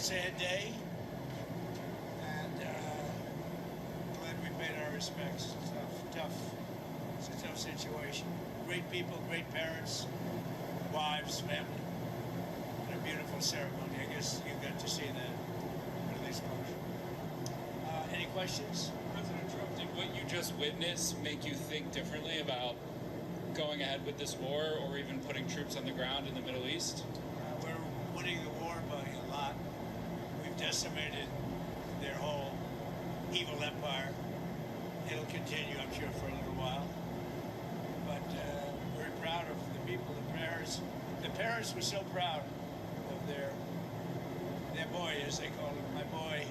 sad day, and glad we paid our respects. It's a tough situation. Great people, great parents, wives, family, and a beautiful ceremony. I guess you got to see that, at least partially. Any questions? President Trump, did what you just witnessed make you think differently about going ahead with this war or even putting troops on the ground in the Middle East? We're winning the war by a lot. We've decimated their whole evil empire. It'll continue, I'm sure, for a little while. But we're proud of the people, the parents. The parents were so proud of their boy, as they call him, my boy,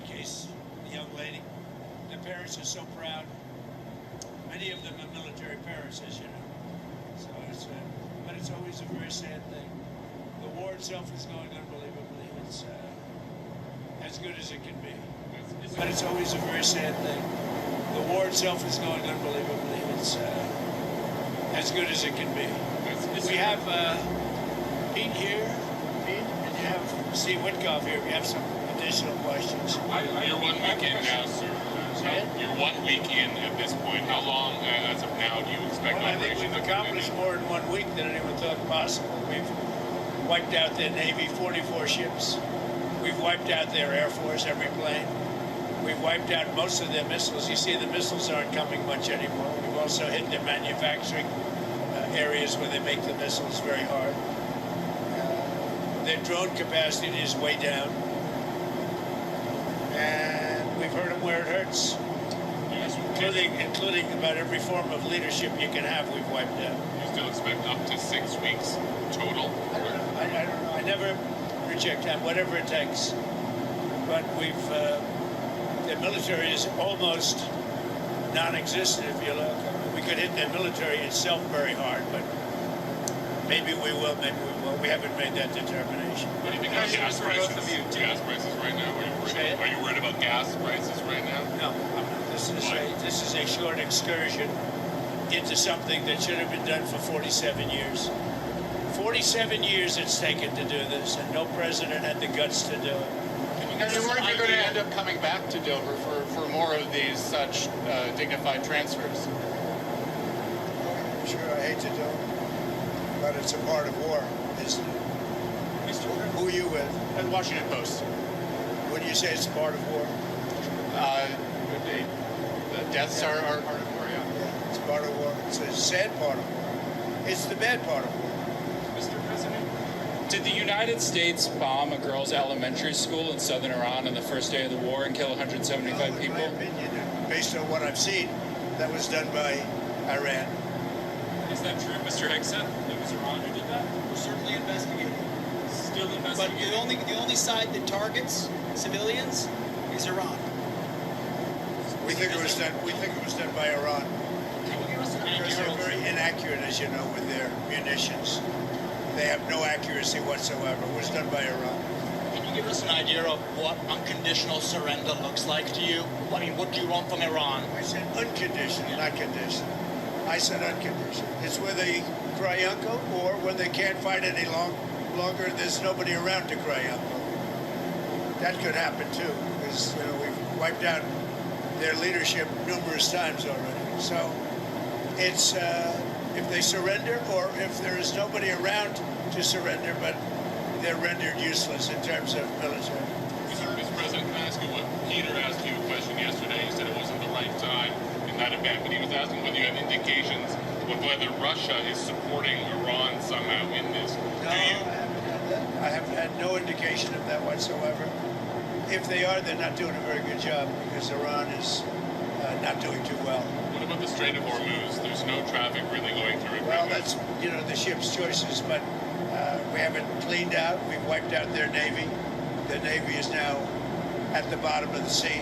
in case the young lady. The parents are so proud. Many of them are military parents, as you know. So but it's always a very sad thing. The war itself is going unbelievably. It's as good as it can be. But it's always a very sad thing. The war itself is going unbelievably. It's as good as it can be. We have Pete here, and you have Steve Witkoff here. We have some additional questions. You're 1 week in now, sir. You're 1 week in at this point. How long, as of now, do you expect I think we've accomplished more in 1 week than anyone thought possible. We've wiped out their Navy, 44 ships. We've wiped out their Air Force, every plane. We've wiped out most of their missiles. You see, the missiles aren't coming much anymore. We've also hit their manufacturing areas where they make the missiles very hard. Their drone capacity is way down. And we've hurt them where it hurts. Including about every form of leadership you can have, we've wiped out. You still expect up to 6 weeks total? I don't know. I never reject that, whatever it takes. But the military is almost non-existent, if you look. We could hit the military itself very hard, but maybe we will, maybe we won't. We haven't made that determination. What do you think about gas prices? Gas prices right now? Are you worried about gas prices right now? No, I'm not. This is a short excursion into something that should have been done for 47 years. 47 years it's taken to do this, and no president had the guts to do it. And you're worried you're going to end up coming back to Dover for more of these such dignified transfers? Sure, I hate to do it, but it's a part of war, isn't it? Who are you with? The Washington Post. When you say it's a part of war? The deaths are part of war, yeah. It's part of war. It's a sad part of war. It's the bad part of war. Mr. President, did the United States bomb a girls' elementary school in southern Iran on the first day of the war and kill 175 people? In my opinion, based on what I've seen, that was done by Iran. Is that true, Mr. Hegseth? It was Iran who did that? We're certainly investigating. Still investigating? But the only side that targets civilians is Iran. We think it was done by Iran. Can you give us an Because idea they're very inaccurate, as you know, with their munitions. They have no accuracy whatsoever. It was done by Iran. Can you give us an idea of what unconditional surrender looks like to you? I mean, what do you want from Iran? I said unconditional, not conditional. I said unconditional. It's where they cry uncle, or when they can't fight any longer, there's nobody around to cry uncle. That could happen too, because we've wiped out their leadership numerous times already. So it's if they surrender, or if there is nobody around to surrender, but they're rendered useless in terms of military. Mr. President, can I ask you what Peter asked you a question yesterday? He said it wasn't the right time in that event, but he was asking whether you have indications of whether Russia is supporting Iran somehow in this. No, I haven't had no indication of that whatsoever. If they are, they're not doing a very good job, because Iran is not doing too well. What about the Strait of Hormuz? There's no traffic really going through it. Well, right now. that's the ship's choices, but we haven't cleaned out. We've wiped out their Navy. The Navy is now at the bottom of the sea,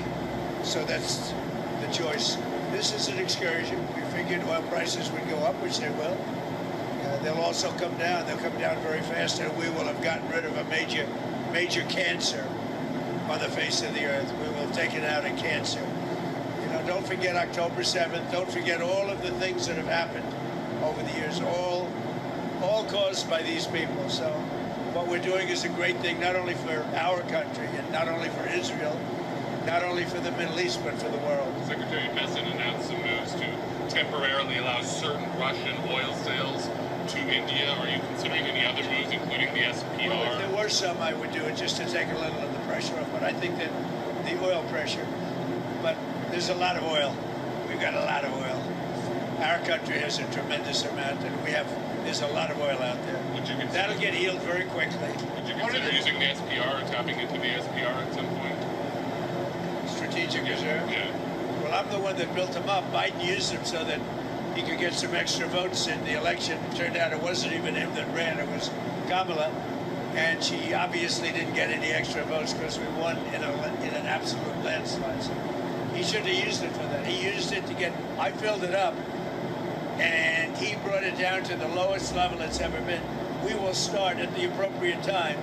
so that's the choice. This is an excursion. We figured oil prices would go up, which they will. They'll also come down. They'll come down very fast, and we will have gotten rid of a major cancer on the face of the earth. We will have taken out a cancer. Don't forget October 7th. Don't forget all of the things that have happened over the years, all caused by these people. So what we're doing is a great thing, not only for our country and not only for Israel, not only for the Middle East, but for the world. Secretary Bessent announced some moves to temporarily allow certain Russian oil sales to India. Are you considering any other moves, including the SPR? Well, if there were some, I would do it just to take a little of the pressure off. But I think that the oil pressure, but there's a lot of oil. We've got a lot of oil. Our country has a tremendous amount, and there's a lot of oil out there. That'll get healed very quickly. Would you consider using the SPR or tapping into the SPR at some point? Strategic reserve? Yeah. Well, I'm the one that built them up. Biden used them so that he could get some extra votes in the election. It turned out it wasn't even him that ran, it was Kamala. And she obviously didn't get any extra votes because we won in an absolute landslide. So he should have used it for that. He used it to I filled it up, and he brought it down to the lowest level it's ever been. We will start at the appropriate time,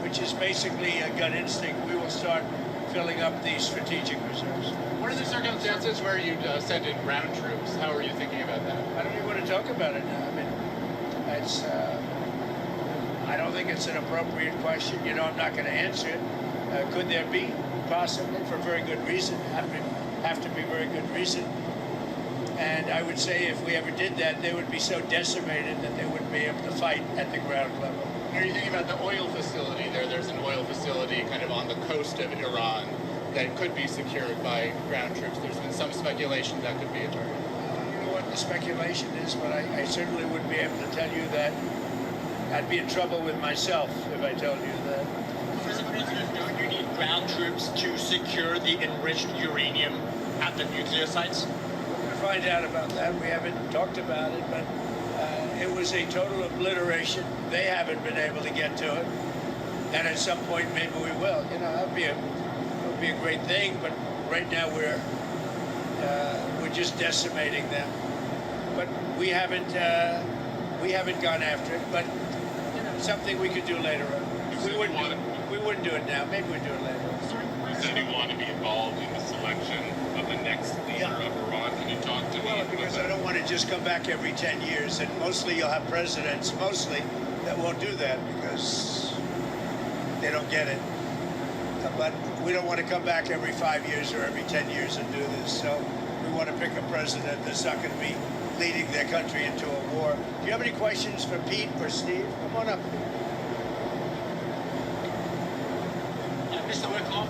which is basically a gut instinct. We will start filling up the strategic reserves. What are the circumstances where you send in ground troops? How are you thinking about that? I don't even want to talk about it now. I mean, it's. I don't think it's an appropriate question. You know, I'm not going to answer it. Could there be? Possibly, for very good reason. Have to be very good reason. And I would say if we ever did that, they would be so decimated that they wouldn't be able to fight at the ground level. Are you thinking about the oil facility there? There's an oil facility kind of on the coast of Iran that could be secured by ground troops. There's been some speculation that could be a target. You know what the speculation is, but I certainly wouldn't be able to tell you that. I'd be in trouble with myself if I told you that. Mr. President, don't you need ground troops to secure the enriched uranium at the nuclear sites? We're going to find out about that. We haven't talked about it, but it was a total obliteration. They haven't been able to get to it, and at some point maybe we will. You know, that would be a great thing. But right now we're just decimating them. But we haven't gone after it. But you know, something we could do later on. We wouldn't do it now. Maybe we'd do it later. You said you want to be involved in the selection of the next leader of Iran. Can you talk to me? Well, because I don't want to just come back every 10 years, and mostly you'll have presidents, that won't do that because they don't get it. But we don't want to come back every 5 years or every 10 years and do this. So we want to pick a president that's not going to be leading their country into a war. Do you have any questions for Pete or Steve? Come on up. Mr. Wickoff,